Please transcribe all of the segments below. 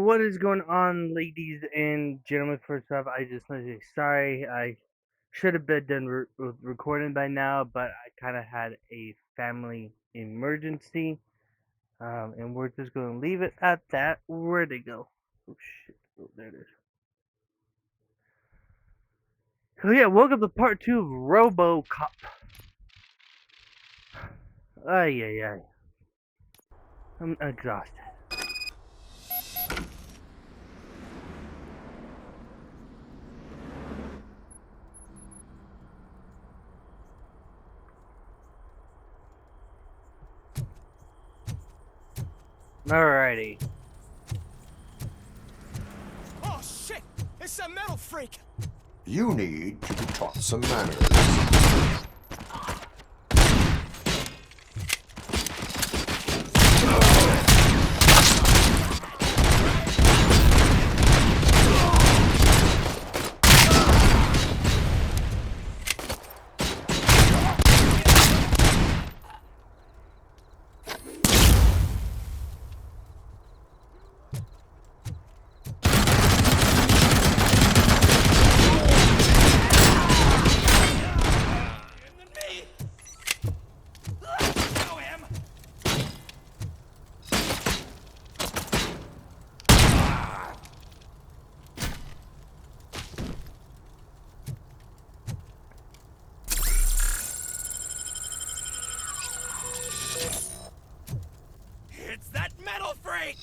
what is going on, ladies and gentlemen? First off, I just want to say sorry. I should have been done with recording by now, but I kind of had a family emergency, and we're just going to leave it at that. Where'd it go? Oh, shit. Oh, there it is. So, yeah, welcome to part 2 of Robocop. Ay, ay, ay. I'm exhausted. Alrighty. Oh shit! It's a metal freak! You need to be taught some manners. It's that metal freak!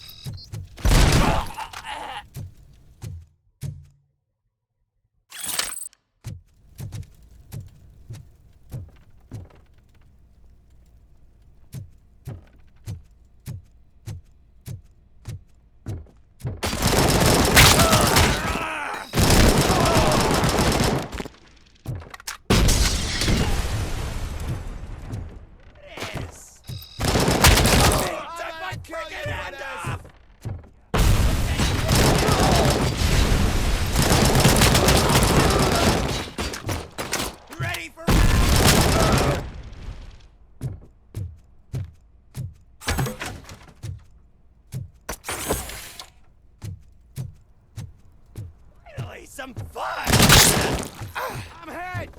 Some fun! I'm hit!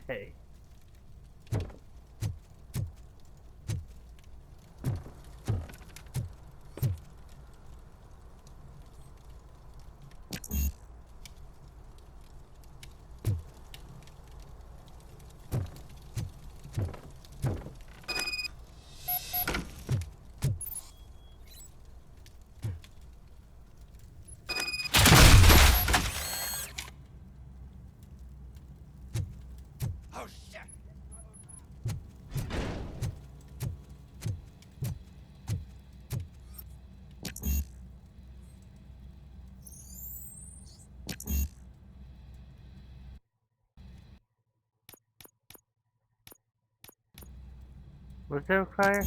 Okay. Oh shit! Was there a fire?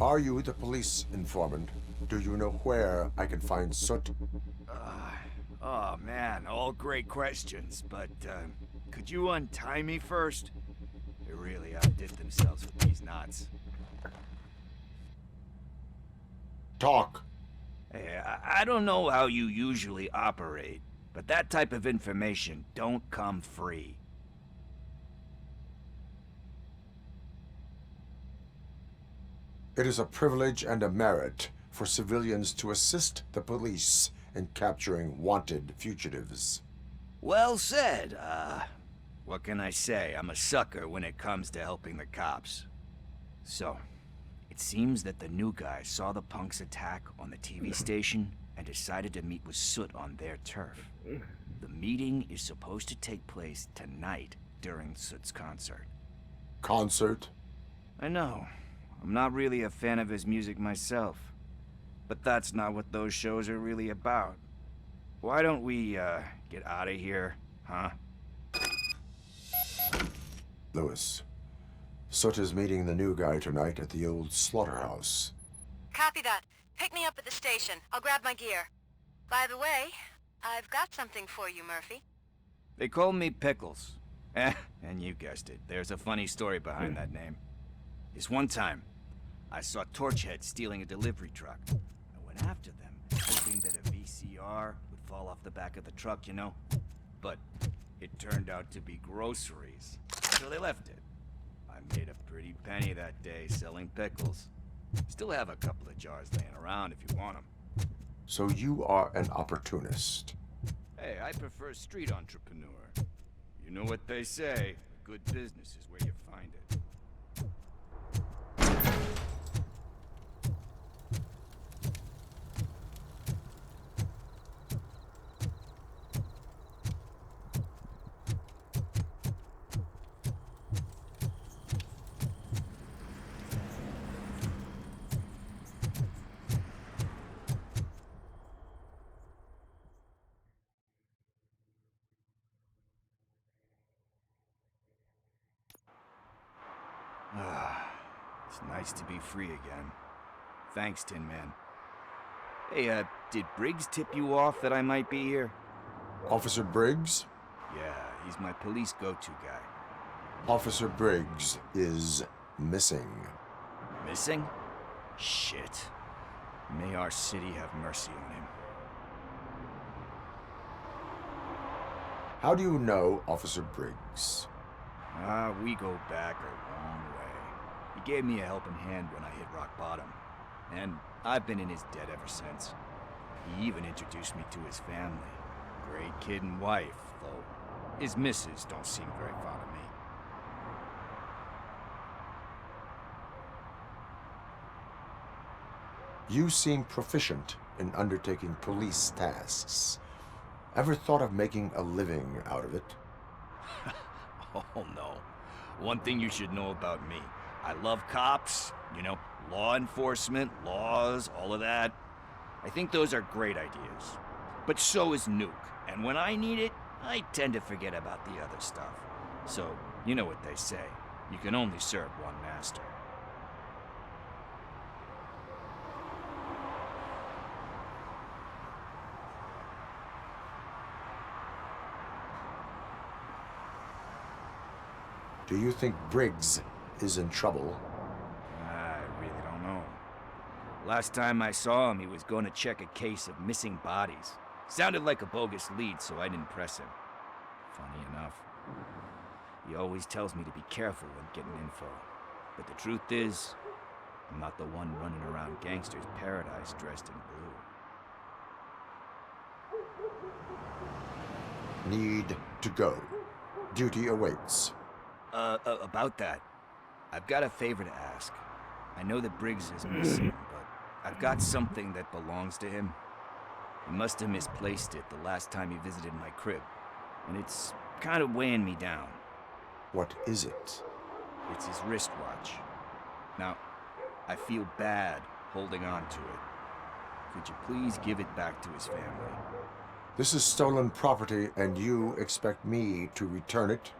Are you the police informant? Do you know where I can find Soot? Oh man, all great questions, but could you untie me first? They really outdid themselves with these knots. Talk. Hey, I don't know how you usually operate, but that type of information don't come free. It is a privilege and a merit for civilians to assist the police in capturing wanted fugitives. Well said. What can I say? I'm a sucker when it comes to helping the cops. So, it seems that the new guy saw the punks attack on the TV station and decided to meet with Soot on their turf. The meeting is supposed to take place tonight during Soot's concert. Concert? I know. I'm not really a fan of his music myself. But that's not what those shows are really about. Why don't we, get out of here, huh? Lewis. Soot is meeting the new guy tonight at the old slaughterhouse. Copy that. Pick me up at the station. I'll grab my gear. By the way, I've got something for you, Murphy. They call me Pickles. And you guessed it, there's a funny story behind that name. This one time, I saw Torchhead stealing a delivery truck. I went after them, hoping that a VCR would fall off the back of the truck, you know? But it turned out to be groceries, so they left it. I made a pretty penny that day selling pickles. Still have a couple of jars laying around if you want them. So you are an opportunist. Hey, I prefer street entrepreneur. You know what they say, good business is where you find it. It's nice to be free again. Thanks, Tin Man. Hey, did Briggs tip you off that I might be here? Officer Briggs? Yeah, he's my police go-to guy. Officer Briggs is missing. Missing? Shit. May our city have mercy on him. How do you know Officer Briggs? We go back a long way. He gave me a helping hand when I hit rock bottom. And I've been in his debt ever since. He even introduced me to his family. Great kid and wife, though his missus don't seem very fond of me. You seem proficient in undertaking police tasks. Ever thought of making a living out of it? Oh no. One thing you should know about me. I love cops, you know, law enforcement, laws, all of that. I think those are great ideas. But so is Nuke. And when I need it, I tend to forget about the other stuff. So, you know what they say. You can only serve one master. Do you think Briggs is in trouble? I really don't know. Last time I saw him, he was going to check a case of missing bodies. Sounded like a bogus lead, so I didn't press him. Funny enough. He always tells me to be careful when getting info. But the truth is, I'm not the one running around Gangster's Paradise dressed in blue. Need to go. Duty awaits. About that, I've got a favor to ask. I know that Briggs is missing, but I've got something that belongs to him. He must have misplaced it the last time he visited my crib, and it's kind of weighing me down. What is it? It's his wristwatch. Now, I feel bad holding on to it. Could you please give it back to his family? This is stolen property, and you expect me to return it?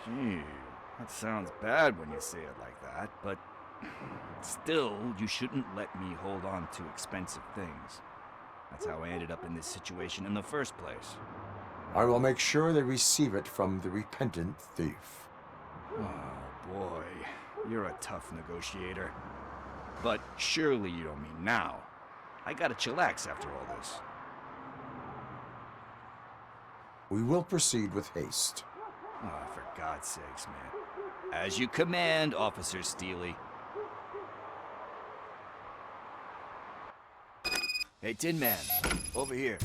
Gee, that sounds bad when you say it like that, but Still, you shouldn't let me hold on to expensive things. That's how I ended up in this situation in the first place. I will make sure they receive it from the repentant thief. Oh boy, you're a tough negotiator. But surely you don't mean now. I gotta chillax after all this. We will proceed with haste. Oh, for God's sakes, man. As you command, Officer Steely. Hey, Tin Man, over here.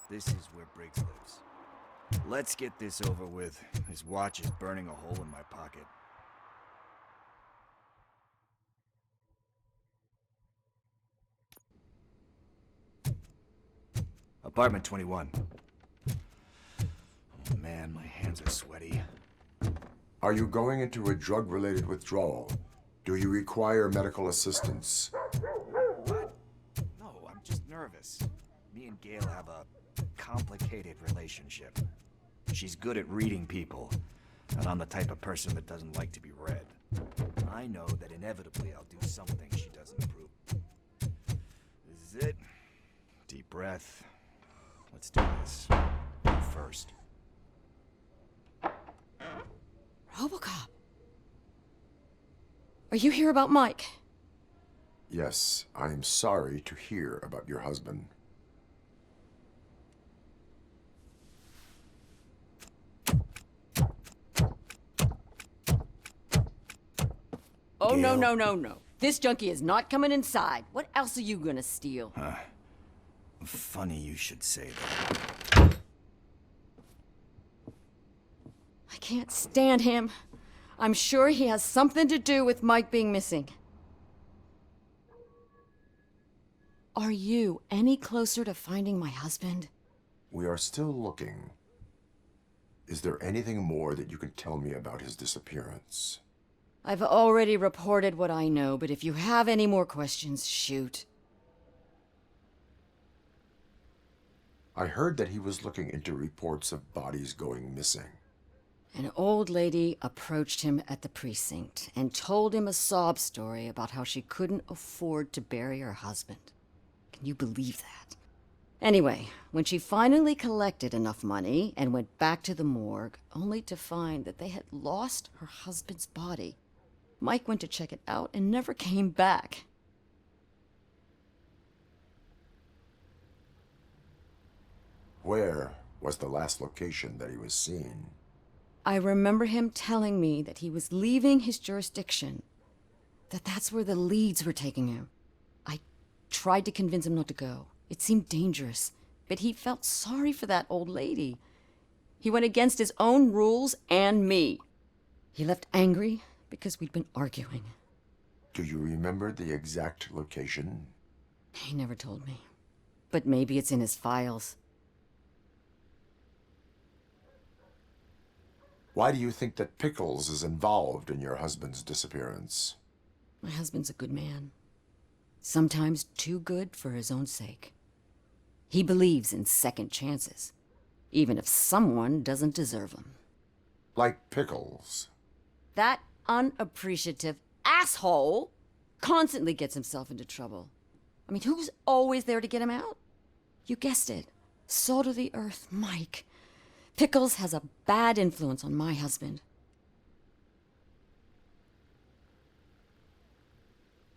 This is where Briggs lives. Let's get this over with. His watch is burning a hole in my pocket. Apartment 21. Oh man, my hands are sweaty. Are you going into a drug-related withdrawal? Do you require medical assistance? What? No, I'm just nervous. Me and Gail have a complicated relationship. She's good at reading people, and I'm the type of person that doesn't like to be read. I know that inevitably I'll do something she doesn't approve. This is it. Deep breath. Let's do this. You first. Robocop. Are you here about Mike? Yes, I am sorry to hear about your husband. Oh, no, Gail? no, no, no. This junkie is not coming inside. What else are you gonna steal? Funny you should say that. I can't stand him. I'm sure he has something to do with Mike being missing. Are you any closer to finding my husband? We are still looking. Is there anything more that you can tell me about his disappearance? I've already reported what I know, but if you have any more questions, shoot. I heard that he was looking into reports of bodies going missing. An old lady approached him at the precinct and told him a sob story about how she couldn't afford to bury her husband. Can you believe that? Anyway, when she finally collected enough money and went back to the morgue, only to find that they had lost her husband's body, Mike went to check it out and never came back. Where was the last location that he was seen? I remember him telling me that he was leaving his jurisdiction, that that's where the leads were taking him. I tried to convince him not to go. It seemed dangerous, but he felt sorry for that old lady. He went against his own rules and me. He left angry because we'd been arguing. Do you remember the exact location? He never told me. But maybe it's in his files. Why do you think that Pickles is involved in your husband's disappearance? My husband's a good man. Sometimes too good for his own sake. He believes in second chances, even if someone doesn't deserve them. Like Pickles. That unappreciative asshole constantly gets himself into trouble. I mean, who's always there to get him out? You guessed it. Salt of the earth, Mike. Pickles has a bad influence on my husband.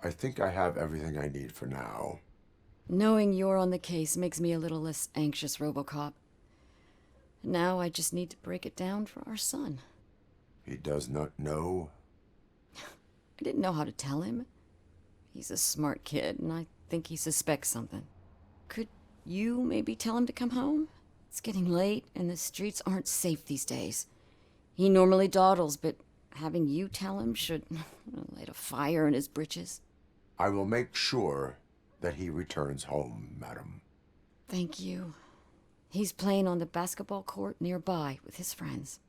I think I have everything I need for now. Knowing you're on the case makes me a little less anxious, Robocop. Now I just need to break it down for our son. He does not know. I didn't know how to tell him. He's a smart kid, and I think he suspects something. Could you maybe tell him to come home? It's getting late, and the streets aren't safe these days. He normally dawdles, but having you tell him should light a fire in his britches. I will make sure that he returns home, madam. Thank you. He's playing on the basketball court nearby with his friends.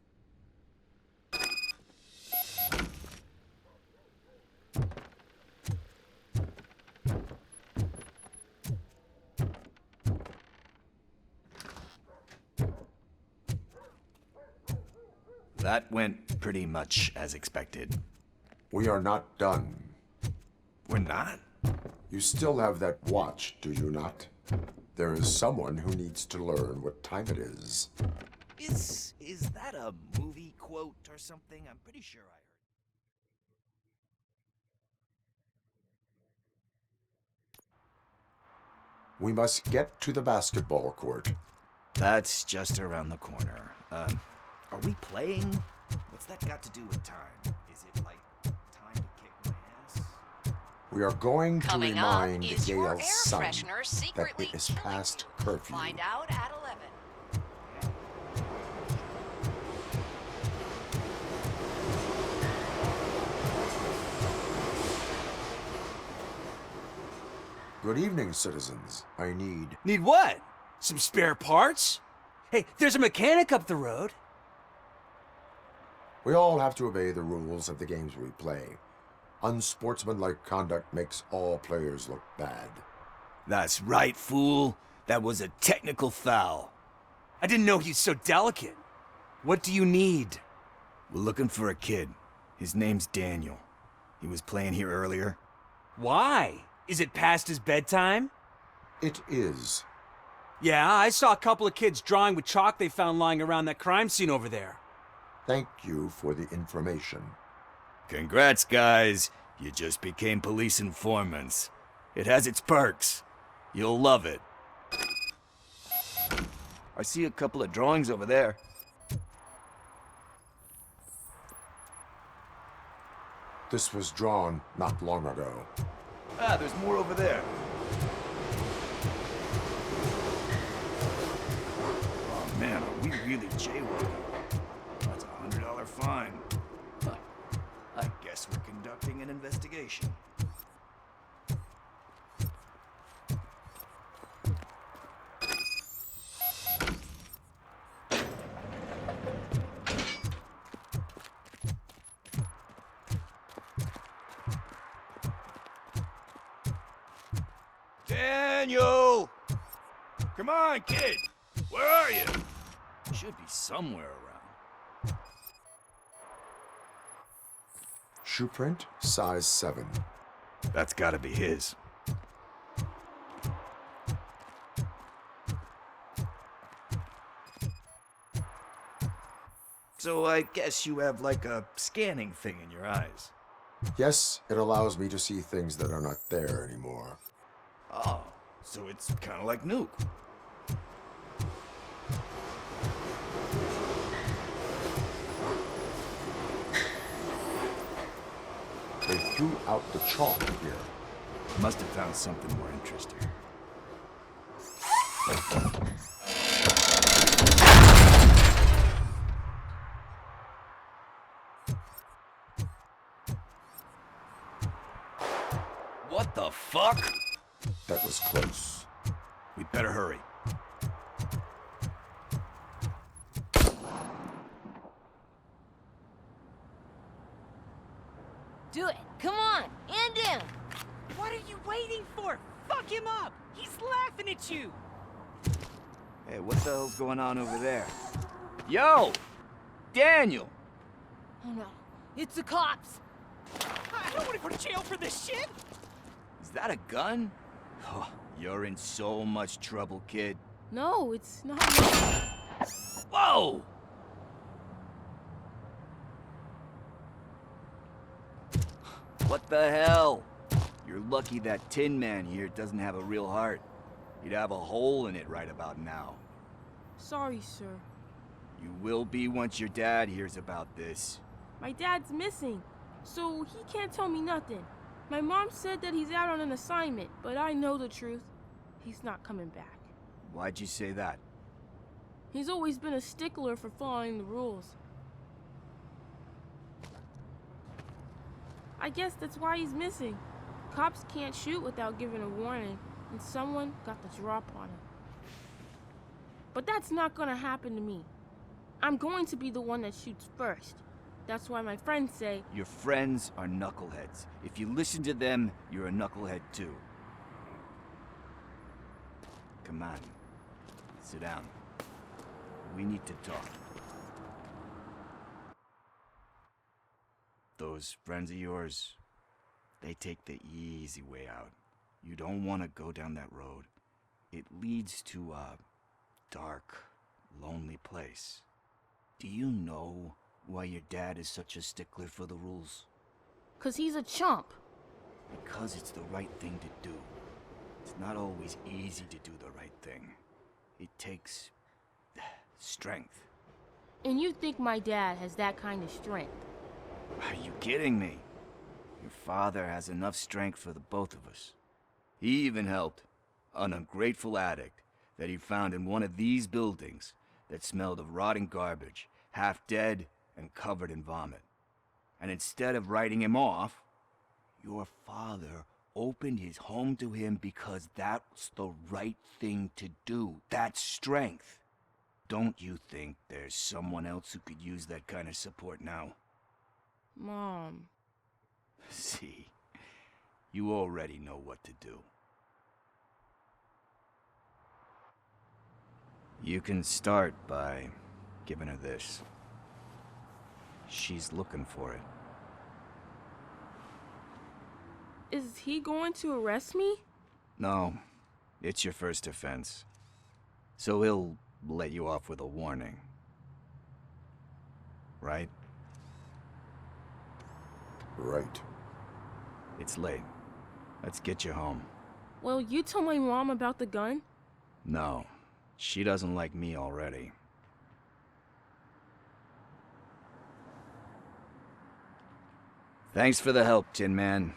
That went pretty much as expected. We are not done. We're not? You still have that watch, do you not? There is someone who needs to learn what time it is. Is that a movie quote or something? I'm pretty sure I heard. We must get to the basketball court. That's just around the corner. Are we playing? What's that got to do with time? Is it like time to kick my ass? We are going to Coming up remind is your air Gail's son freshener that secretly it is killing past you. curfew. Find out at 11. Good evening, citizens. I need... Need what? Some spare parts? Hey, there's a mechanic up the road. We all have to obey the rules of the games we play. Unsportsmanlike conduct makes all players look bad. That's right, fool. That was a technical foul. I didn't know he's so delicate. What do you need? We're looking for a kid. His name's Daniel. He was playing here earlier. Why? Is it past his bedtime? It is. Yeah, I saw a couple of kids drawing with chalk they found lying around that crime scene over there. Thank you for the information. Congrats, guys. You just became police informants. It has its perks. You'll love it. I see a couple of drawings over there. This was drawn not long ago. Ah, there's more over there. Oh man, are we really jaywalking? That's a $100 fine. Huh. I guess we're conducting an investigation. Daniel! Come on, kid! Where are you? Should be somewhere around. Shoe print, size 7. That's gotta be his. So I guess you have like a scanning thing in your eyes. Yes, it allows me to see things that are not there anymore. Oh, so it's kind of like Nuke. They threw out the chalk here. Must have found something more interesting. What the fuck? That was close. We'd better hurry. Do it. Come on. End him. What are you waiting for? Fuck him up. He's laughing at you. Hey, what the hell's going on over there? Yo! Daniel! Oh no. It's the cops. I don't want to go to jail for this shit. Is that a gun? Oh, you're in so much trouble, kid. No, it's not. Whoa! What the hell? You're lucky that Tin Man here doesn't have a real heart. He'd have a hole in it right about now. Sorry, sir. You will be once your dad hears about this. My dad's missing, so he can't tell me nothing. My mom said that he's out on an assignment, but I know the truth. He's not coming back. Why'd you say that? He's always been a stickler for following the rules. I guess that's why he's missing. Cops can't shoot without giving a warning, and someone got the drop on him. But that's not gonna happen to me. I'm going to be the one that shoots first. That's why my friends say... Your friends are knuckleheads. If you listen to them, you're a knucklehead too. Come on. Sit down. We need to talk. Those friends of yours, they take the easy way out. You don't want to go down that road. It leads to a dark, lonely place. Do you know why your dad is such a stickler for the rules? 'Cause he's a chump. Because it's the right thing to do. It's not always easy to do the right thing. It takes strength. And you think my dad has that kind of strength? Are you kidding me? Your father has enough strength for the both of us. He even helped an ungrateful addict that he found in one of these buildings that smelled of rotting garbage, half dead and covered in vomit. And instead of writing him off, your father opened his home to him because that's the right thing to do. That's strength. Don't you think there's someone else who could use that kind of support now? Mom. See, you already know what to do. You can start by giving her this. She's looking for it. Is he going to arrest me? No, it's your first offense. So he'll let you off with a warning. Right? Right. It's late. Let's get you home. Well, you told my mom about the gun? No, she doesn't like me already. Thanks for the help, Tin Man.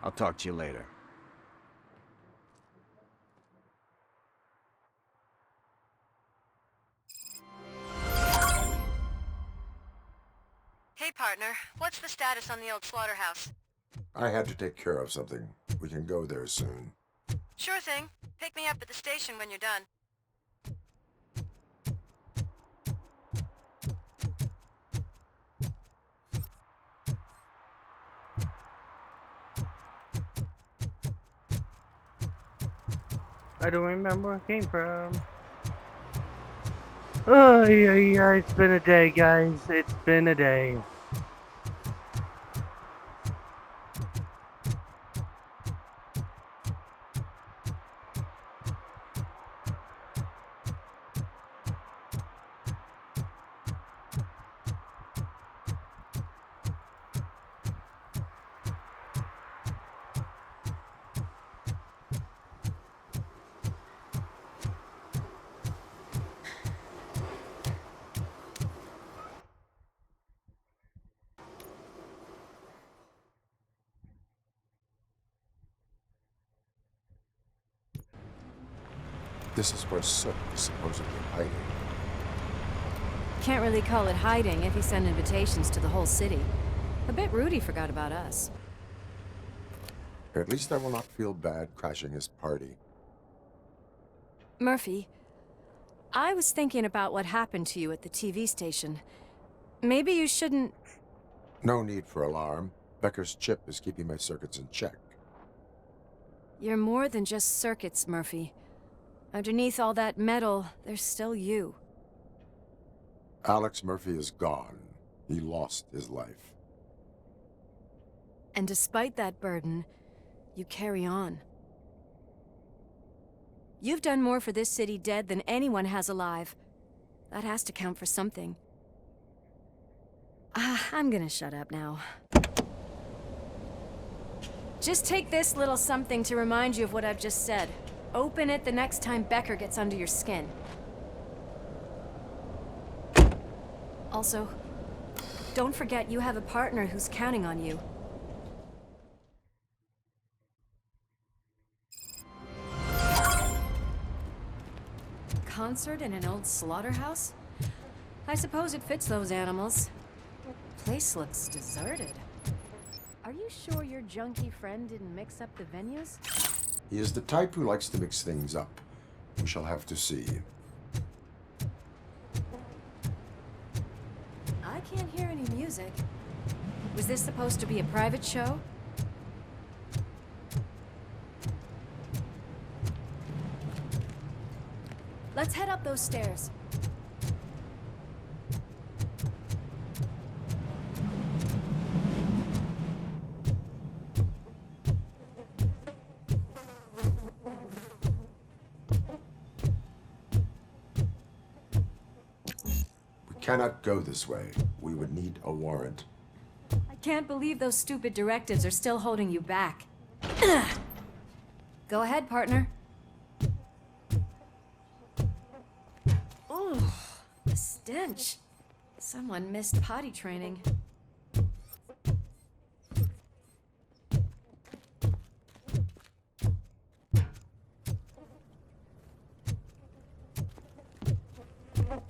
I'll talk to you later. Hey, partner. What's the status on the old slaughterhouse? I had to take care of something. We can go there soon. Sure thing. Pick me up at the station when you're done. I don't remember where it came from. Oh, yeah, it's been a day, guys. It's been a day. This is where Soot is supposedly hiding. Can't really call it hiding if he sent invitations to the whole city. A bit rude he forgot about us. At least I will not feel bad crashing his party. Murphy, I was thinking about what happened to you at the TV station. Maybe you shouldn't... No need for alarm. Becker's chip is keeping my circuits in check. You're more than just circuits, Murphy. Underneath all that metal, there's still you. Alex Murphy is gone. He lost his life. And despite that burden, you carry on. You've done more for this city dead than anyone has alive. That has to count for something. I'm gonna shut up now. Just take this little something to remind you of what I've just said. Open it the next time Becker gets under your skin. Also, don't forget you have a partner who's counting on you. Concert in an old slaughterhouse? I suppose it fits those animals. Place looks deserted. Are you sure your junkie friend didn't mix up the venues? He is the type who likes to mix things up. We shall have to see. I can't hear any music. Was this supposed to be a private show? Let's head up those stairs. cannot go this way. We would need a warrant. I can't believe those stupid directives are still holding you back. Go ahead, partner. Ooh, the stench. Someone missed potty training.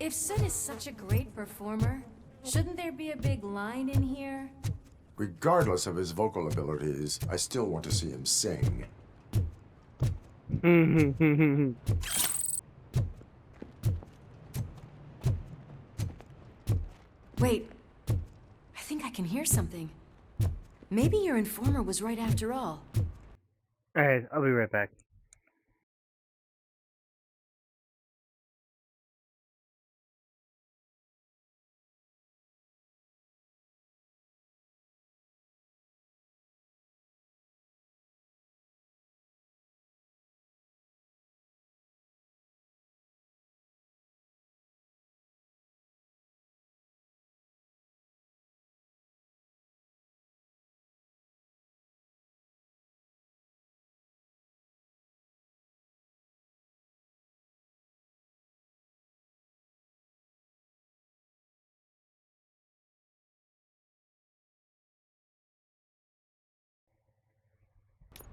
If Sun is such a great performer, shouldn't there be a big line in here? Regardless of his vocal abilities, I still want to see him sing. Wait, I think I can hear something. Maybe your informer was right after all. Alright, I'll be right back.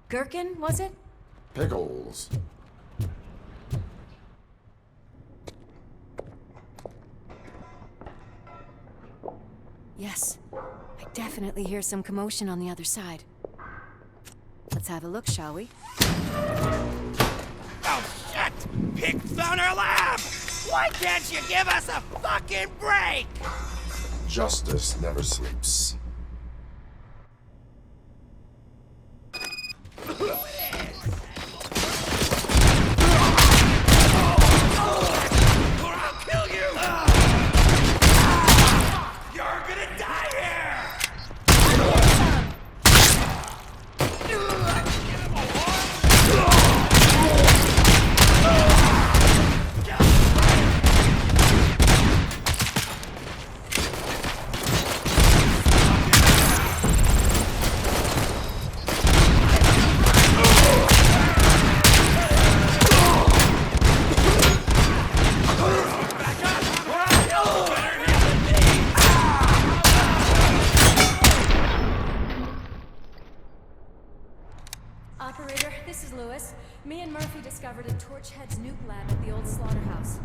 Gherkin, was it? Pickles. Yes. I definitely hear some commotion on the other side. Let's have a look, shall we? Oh, shit! Pig found our lab! Why can't you give us a fucking break? Justice never sleeps. Or I'll kill you! You're gonna die here! Operator, this is Lewis. Me and Murphy discovered a Torchhead's nuke lab at the old slaughterhouse.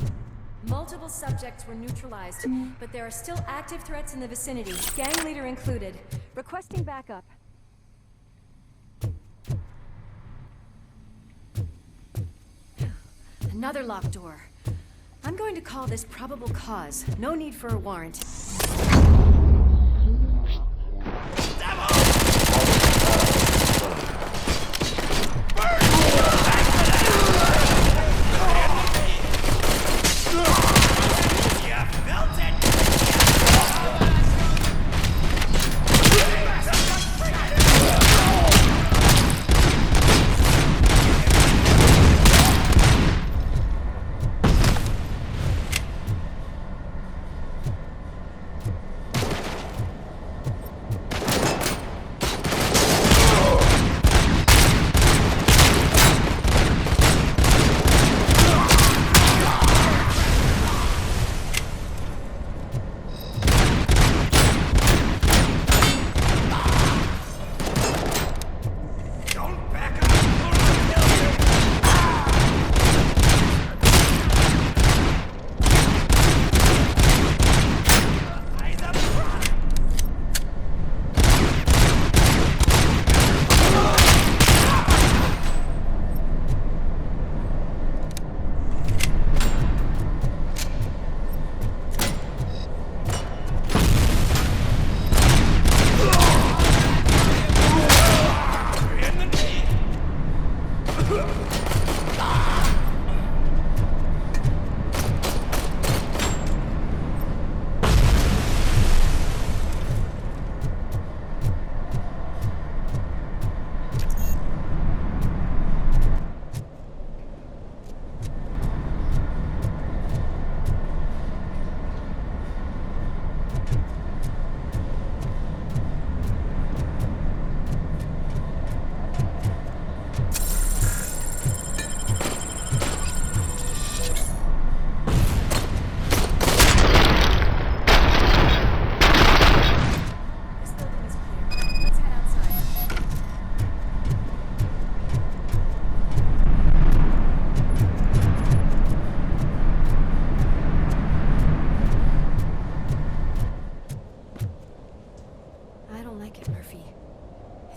Multiple subjects were neutralized, but there are still active threats in the vicinity, gang leader included. Requesting backup. Another locked door. I'm going to call this probable cause. No need for a warrant.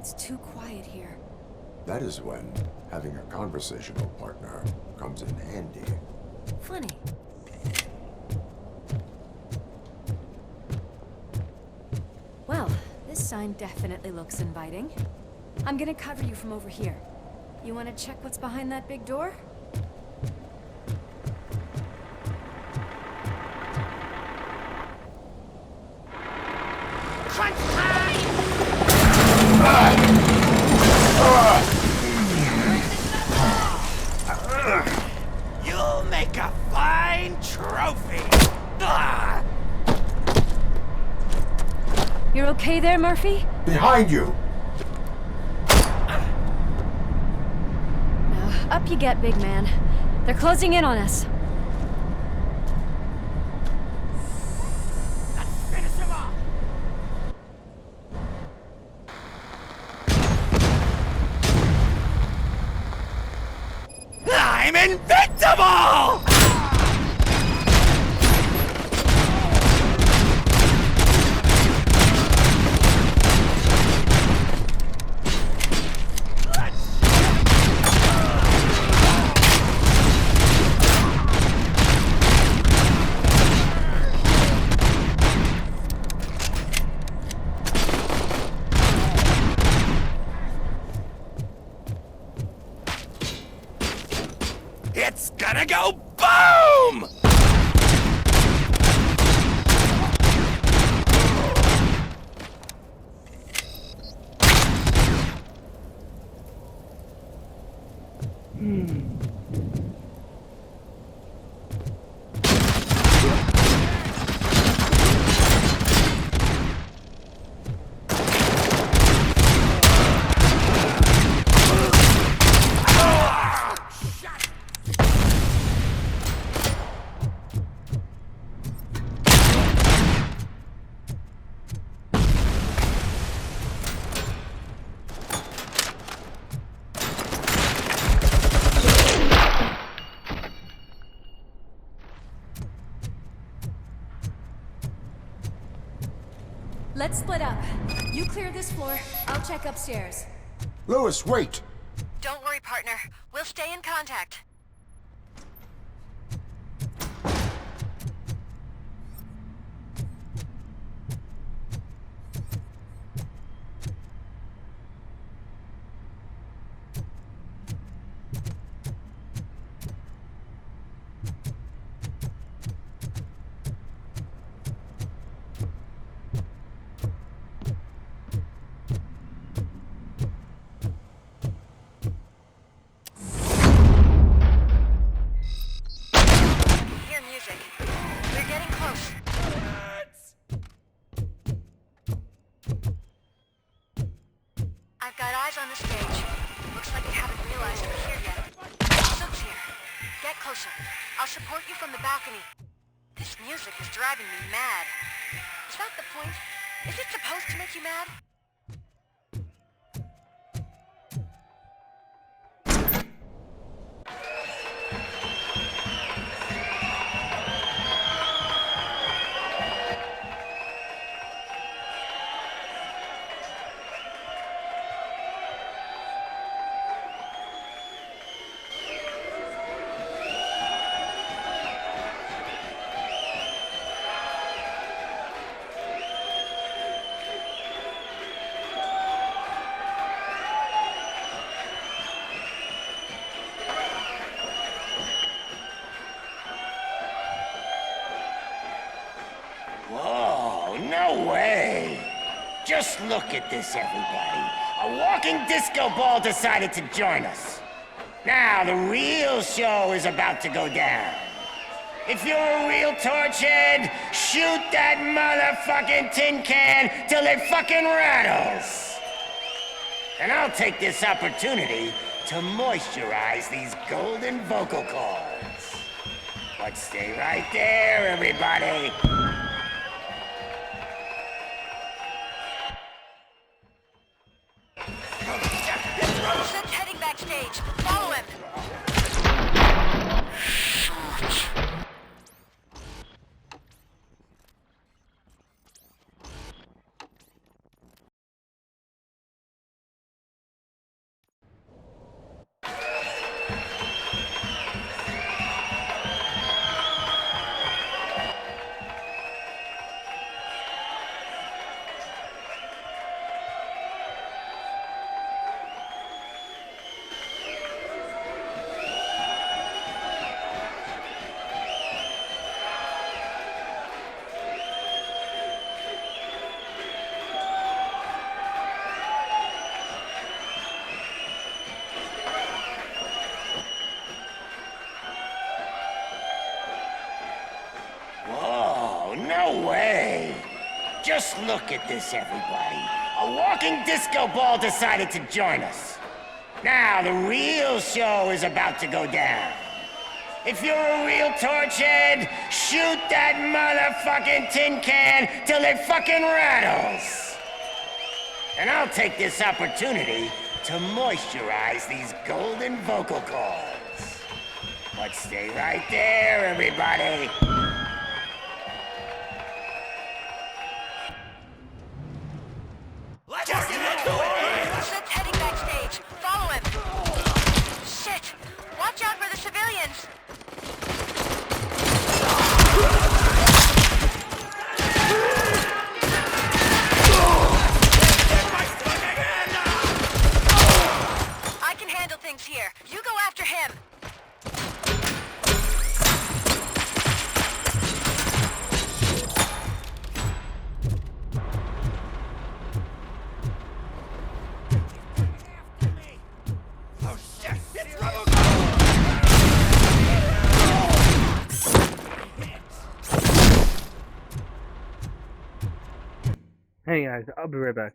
It's too quiet here. That is when having a conversational partner comes in handy. Funny. Well, this sign definitely looks inviting. I'm gonna cover you from over here. You wanna check what's behind that big door? Crunch time! You'll make a fine trophy! You're okay there, Murphy? Behind you! Now, up you get, big man. They're closing in on us. Finish him off! I'm invincible! It's gonna go boom! Let's split up. You clear this floor, I'll check upstairs. Lewis, wait! Don't worry, partner. We'll stay in contact. Hear music. We're getting close. I've got eyes on the stage. Looks like you haven't realized we're here yet. Sook's here. Get closer. I'll support you from the balcony. This music is driving me mad. Is that the point? Is it supposed to make you mad? Whoa, no way! Just look at this, everybody. A walking disco ball decided to join us. Now, the real show is about to go down. If you're a real torchhead, shoot that motherfucking tin can till it fucking rattles. And I'll take this opportunity to moisturize these golden vocal cords. But stay right there, everybody. Sook's heading backstage. Follow him. Just look at this, everybody. A walking disco ball decided to join us. Now, the real show is about to go down. If you're a real torchhead, shoot that motherfucking tin can till it fucking rattles. And I'll take this opportunity to moisturize these golden vocal cords. But stay right there, everybody. Sid's heading backstage. Follow him. Shit! Watch out for the civilians! I can handle things here. You go after him. Oh shit! It's Robocop! Hey guys, I'll be right back.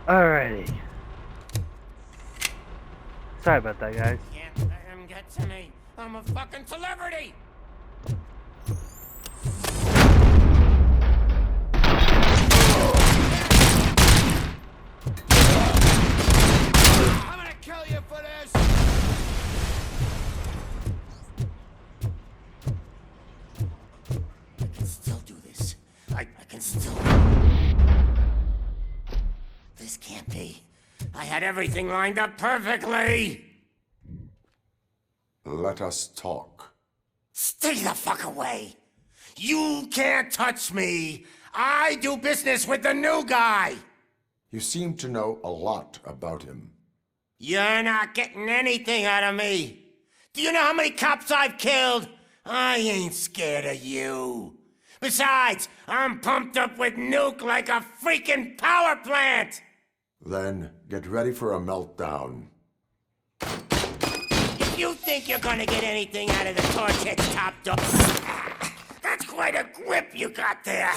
Alrighty. Sorry about that, guys. Can't let him get to me. I'm a fucking celebrity! I'm gonna kill you for this! I can still do this. I can still... This can't be. I had everything lined up perfectly! Let us talk. Stay the fuck away! You can't touch me! I do business with the new guy! You seem to know a lot about him. You're not getting anything out of me! Do you know how many cops I've killed? I ain't scared of you. Besides, I'm pumped up with nuke like a freaking power plant! Then get ready for a meltdown. If you think you're gonna get anything out of the Torchhead's top dog... That's quite a grip you got there.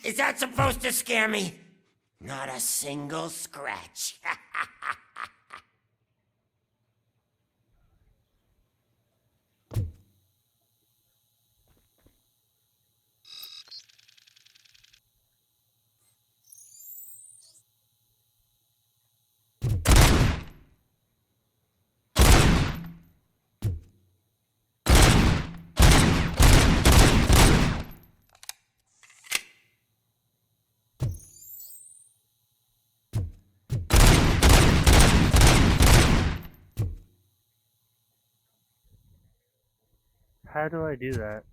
Is that supposed to scare me? Not a single scratch. How do I do that?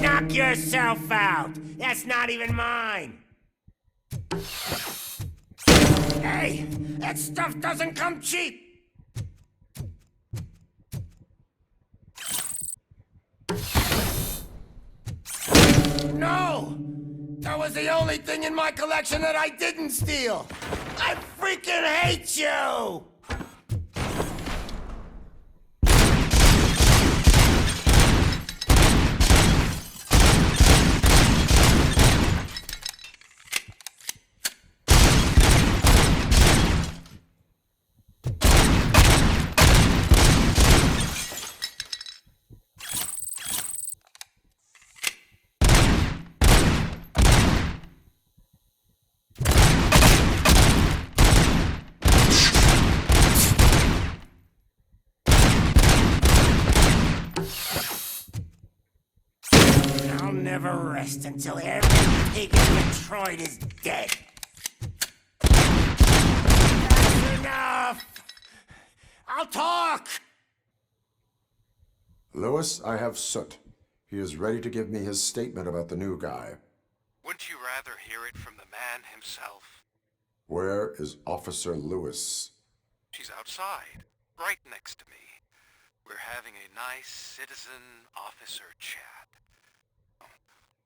Knock yourself out! That's not even mine! Hey! That stuff doesn't come cheap! No! That was the only thing in my collection that I didn't steal! I freaking hate you! I'll never rest until every pig in Detroit is dead. That's enough! I'll talk! Lewis, I have Soot. He is ready to give me his statement about the new guy. Wouldn't you rather hear it from the man himself? Where is Officer Lewis? She's outside, right next to me. We're having a nice citizen-officer chat.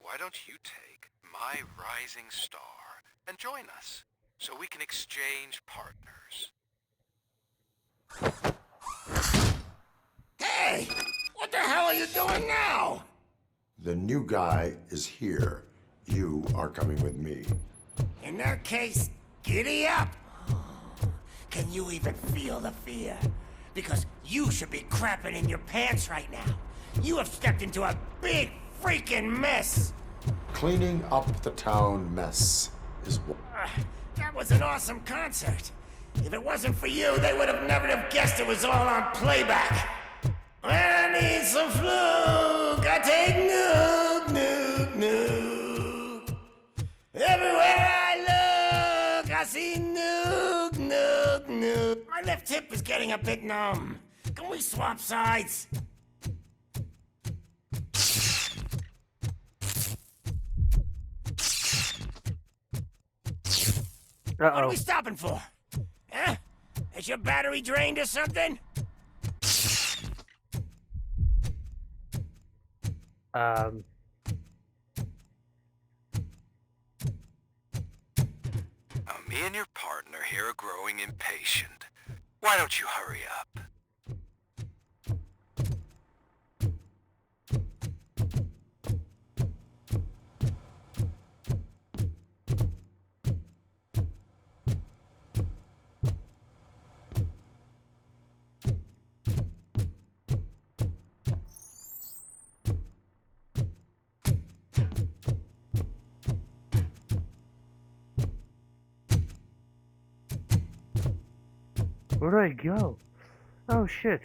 Why don't you take my rising star and join us, so we can exchange partners? Hey! What the hell are you doing now? The new guy is here. You are coming with me. In that case, giddy up! Can you even feel the fear? Because you should be crapping in your pants right now. You have stepped into a big freaking mess! Cleaning up the town mess is what... That was an awesome concert. If it wasn't for you, they would have never have guessed it was all on playback. When I need some fluke, I take Nuke, Nuke, Nuke. Everywhere I look, I see Nuke, Nuke, Nuke. My left hip is getting a bit numb. Can we swap sides? What are we stopping for? Huh? Is your battery drained or something? Me and your partner here are growing impatient. Why don't you hurry up? Where do I go? Oh shit.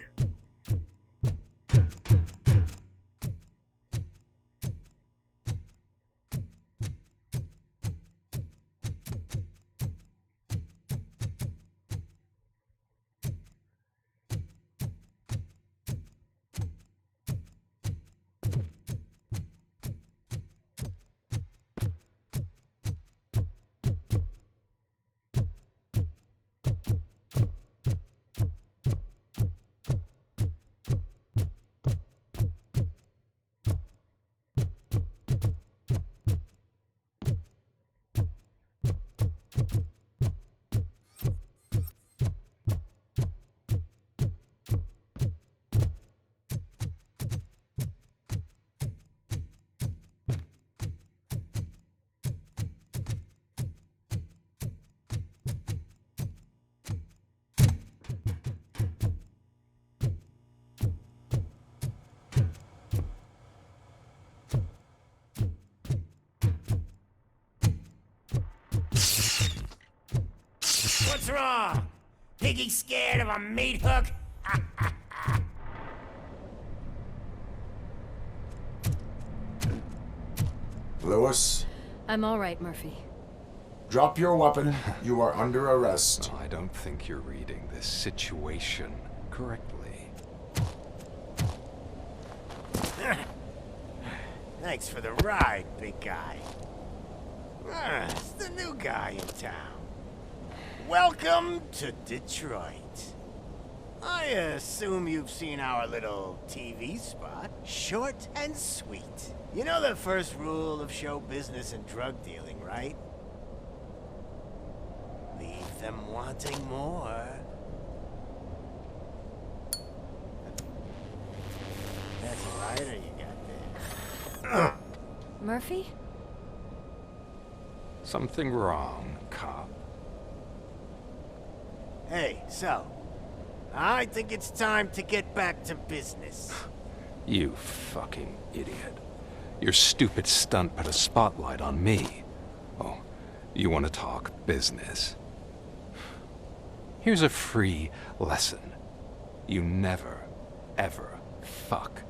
What's wrong? Piggy scared of a meat hook? Lewis, I'm all right, Murphy. drop your weapon. You are under arrest. I don't think you're reading this situation correctly. Thanks for the ride, big guy. It's the new guy in town. Welcome to Detroit. I assume you've seen our little TV spot. Short and sweet. You know the first rule of show business and drug dealing, right? Leave them wanting more. That's a lighter you got there. Murphy? Something wrong, cop. Hey, so, I think it's time to get back to business. You fucking idiot. Your stupid stunt put a spotlight on me. Oh, you want to talk business? Here's a free lesson. You never, ever fuck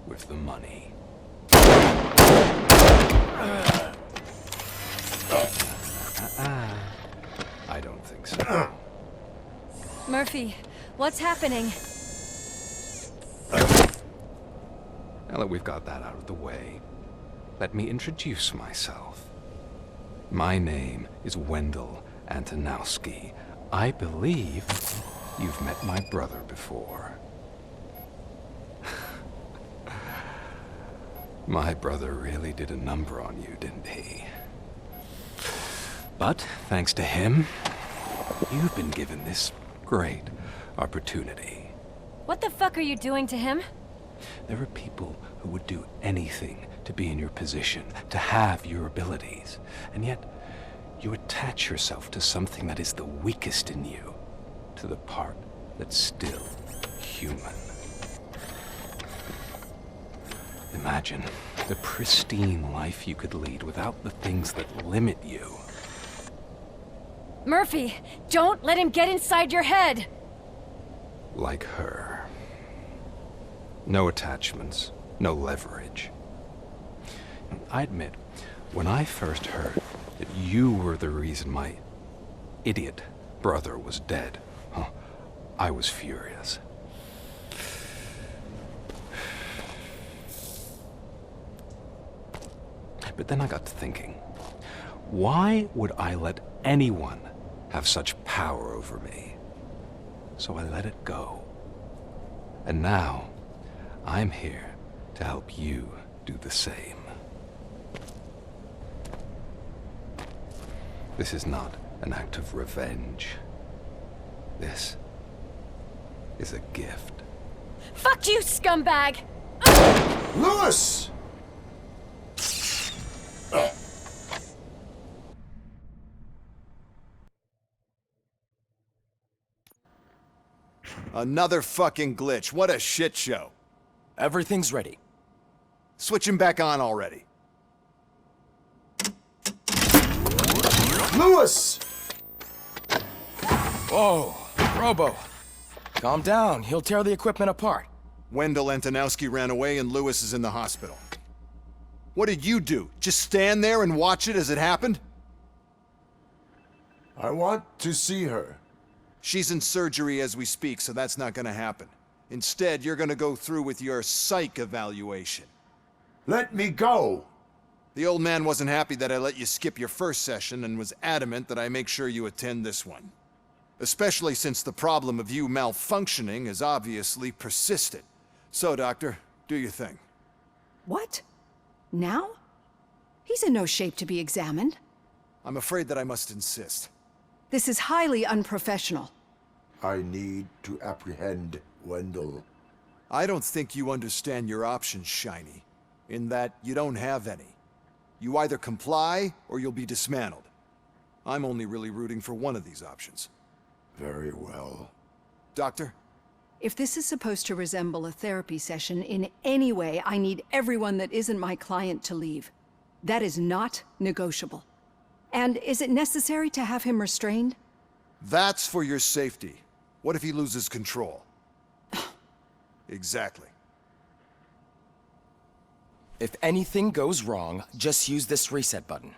with the money. I don't think so. Murphy, what's happening? Now that we've got that out of the way, let me introduce myself. My name is Wendell Antonowski. I believe you've met my brother before. My brother really did a number on you, didn't he? But thanks to him, you've been given this great opportunity. What the fuck are you doing to him? There are people who would do anything to be in your position, to have your abilities, and yet you attach yourself to something that is the weakest in you, to the part that's still human. Imagine the pristine life you could lead without the things that limit you. Murphy, don't let him get inside your head! Like her. No attachments, no leverage. I admit, when I first heard that you were the reason my idiot brother was dead, I was furious. But then I got to thinking, why would I let anyone have such power over me? So I let it go. And now, I'm here to help you do the same. This is not an act of revenge. This is a gift. Fuck you, scumbag! Lewis! Another fucking glitch. What a shit show. Everything's ready. Switch him back on already. Lewis! Whoa, Robo. Calm down. He'll tear the equipment apart. Wendell Antonowski ran away and Lewis is in the hospital. What did you do? Just stand there and watch it as it happened? I want to see her. She's in surgery as we speak, so that's not gonna happen. Instead, you're gonna go through with your psych evaluation. Let me go! The old man wasn't happy that I let you skip your first session and was adamant that I make sure you attend this one. Especially since the problem of you malfunctioning is obviously persistent. So, Doctor, do your thing. What? Now? He's in no shape to be examined. I'm afraid that I must insist. This is highly unprofessional. I need to apprehend Wendell. I don't think you understand your options, Shiny. In that you don't have any. You either comply or you'll be dismantled. I'm only really rooting for one of these options. Very well. Doctor? If this is supposed to resemble a therapy session in any way, I need everyone that isn't my client to leave. That is not negotiable. And is it necessary to have him restrained? That's for your safety. What if he loses control? Exactly. If anything goes wrong, just use this reset button.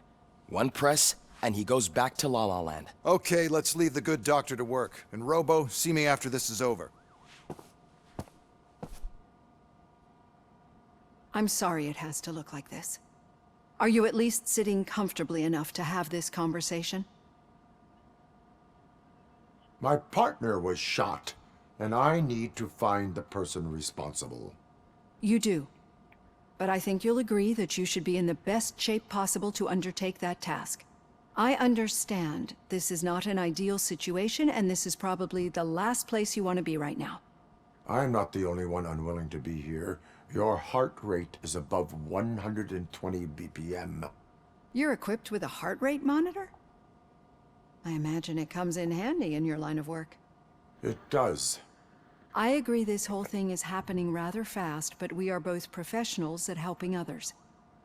One press, and he goes back to La La Land. Okay, let's leave the good doctor to work. And Robo, see me after this is over. I'm sorry it has to look like this. Are you at least sitting comfortably enough to have this conversation? My partner was shot, and I need to find the person responsible. You do. but I think you'll agree that you should be in the best shape possible to undertake that task. I understand this is not an ideal situation, and this is probably the last place you want to be right now. I'm not the only one unwilling to be here. Your heart rate is above 120 BPM. You're equipped with a heart rate monitor? I imagine it comes in handy in your line of work. It does. I agree this whole thing is happening rather fast, but we are both professionals at helping others.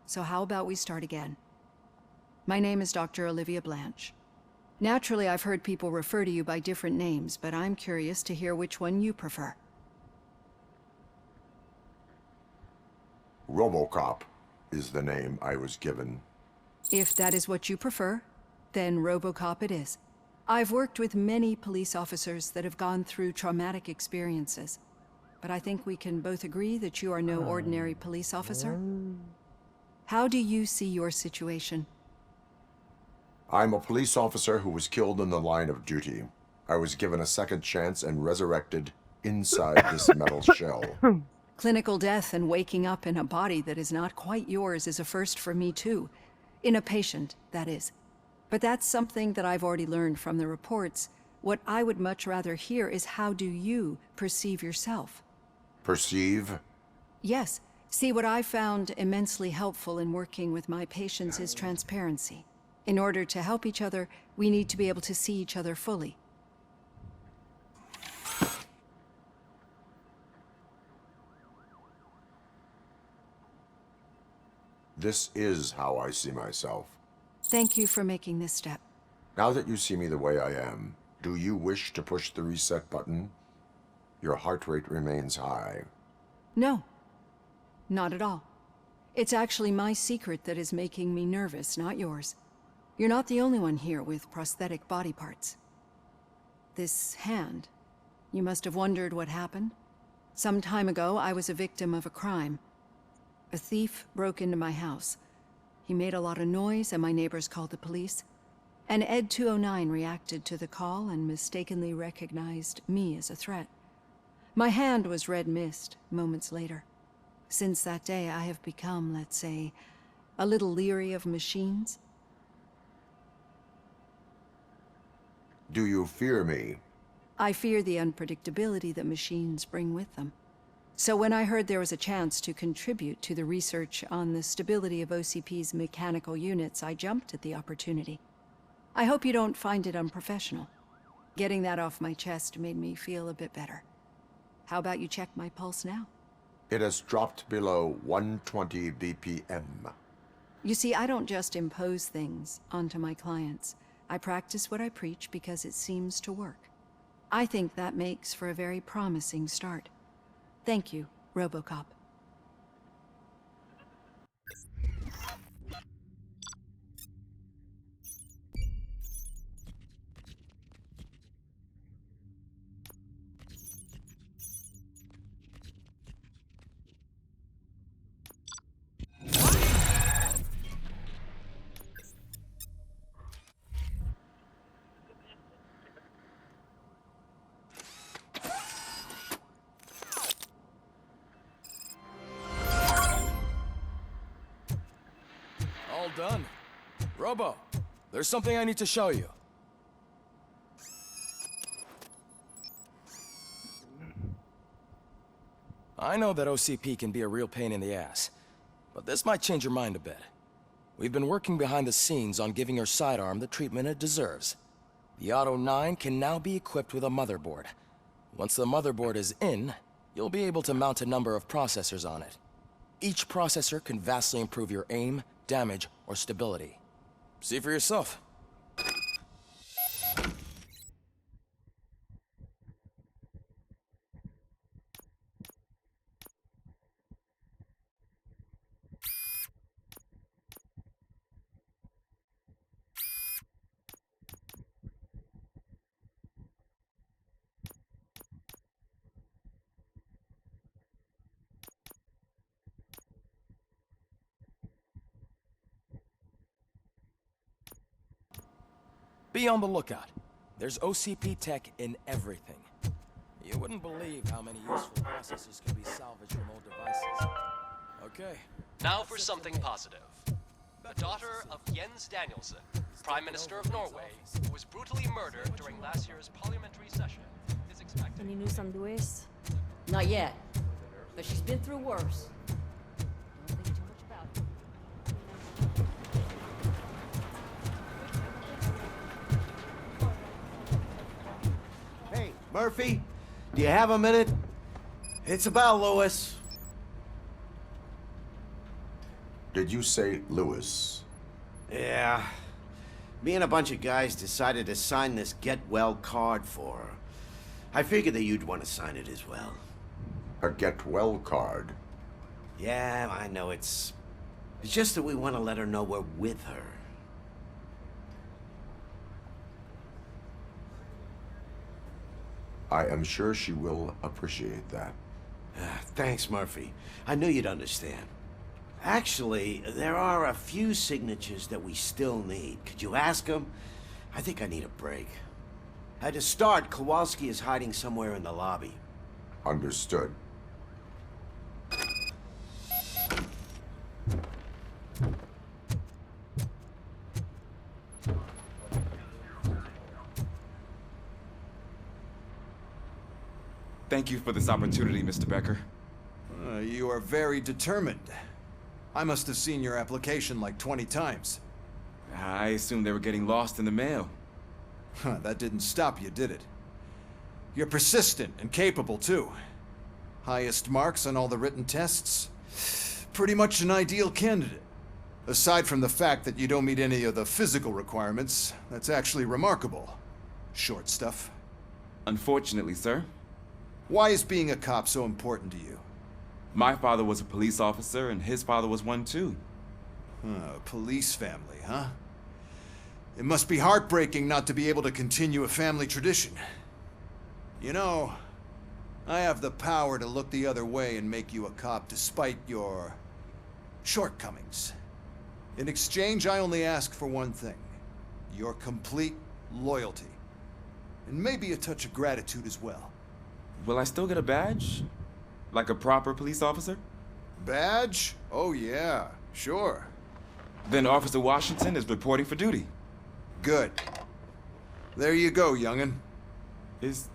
So how about we start again? My name is Dr. Olivia Blanche. Naturally, I've heard people refer to you by different names, but I'm curious to hear which one you prefer. Robocop is the name I was given. If that is what you prefer, then Robocop it is. I've worked with many police officers that have gone through traumatic experiences, but I think we can both agree that you are no ordinary police officer. How do you see your situation? I'm a police officer who was killed in the line of duty. I was given a second chance and resurrected inside this metal shell. Clinical death and waking up in a body that is not quite yours is a first for me too. In a patient, that is. But that's something that I've already learned from the reports. What I would much rather hear is how do you perceive yourself? Perceive? Yes. See, what I found immensely helpful in working with my patients is transparency. In order to help each other, we need to be able to see each other fully. This is how I see myself. Thank you for making this step. Now that you see me the way I am, do you wish to push the reset button? Your heart rate remains high. No, not at all. It's actually my secret that is making me nervous, not yours. You're not the only one here with prosthetic body parts. This hand, you must have wondered what happened. Some time ago, I was a victim of a crime. A thief broke into my house. He made a lot of noise and my neighbors called the police. And Ed 209 reacted to the call and mistakenly recognized me as a threat. My hand was red mist moments later. Since that day, I have become, let's say, a little leery of machines. Do you fear me? I fear the unpredictability that machines bring with them. So when I heard there was a chance to contribute to the research on the stability of OCP's mechanical units, I jumped at the opportunity. I hope you don't find it unprofessional. Getting that off my chest made me feel a bit better. How about you check my pulse now? It has dropped below 120 BPM. You see, I don't just impose things onto my clients. I practice what I preach because it seems to work. I think that makes for a very promising start. Thank you, Robocop. All done. Robo, there's something I need to show you. I know that OCP can be a real pain in the ass, but this might change your mind a bit. We've been working behind the scenes on giving her sidearm the treatment it deserves. The Auto 9 can now be equipped with a motherboard. Once the motherboard is in, you'll be able to mount a number of processors on it. Each processor can vastly improve your aim, damage, or stability. See for yourself. Be on the lookout. There's OCP tech in everything. You wouldn't believe how many useful processes can be salvaged from old devices. Okay, Now for something positive. The daughter of Jens Danielson, Prime Minister of Norway, who was brutally murdered during last year's parliamentary session, is expected. Any news on Luis? Not yet, but she's been through worse. Don't think too much about it. Hey, Murphy, do you have a minute? It's about Lewis. Did you say Lewis? Yeah. Me and a bunch of guys decided to sign this get well card for her. I figured that you'd want to sign it as well. A get well card? Yeah, I know it's just that we want to let her know we're with her. I am sure she will appreciate that. Thanks, Murphy. I knew you'd understand. Actually, there are a few signatures that we still need. Could you ask them? I think I need a break. To start, Kowalski is hiding somewhere in the lobby. Understood. Thank you for this opportunity, Mr. Becker. You are very determined. I must have seen your application like 20 times. I assumed they were getting lost in the mail. That didn't stop you, did it? You're persistent and capable, too. Highest marks on all the written tests. Pretty much an ideal candidate. Aside from the fact that you don't meet any of the physical requirements, that's actually remarkable. Short stuff. Unfortunately, sir. Why is being a cop so important to you? My father was a police officer, and his father was one too. Police family, huh? It must be heartbreaking not to be able to continue a family tradition. You know, I have the power to look the other way and make you a cop despite your shortcomings. In exchange, I only ask for one thing. Your complete loyalty. And maybe a touch of gratitude as well. Will I still get a badge? Like a proper police officer? Badge? Oh yeah, sure. Then Officer Washington is reporting for duty. Good. There you go, young'un. Is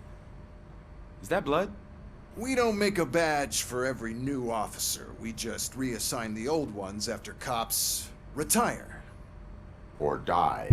that blood? We don't make a badge for every new officer. We just reassign the old ones after cops retire. Or die.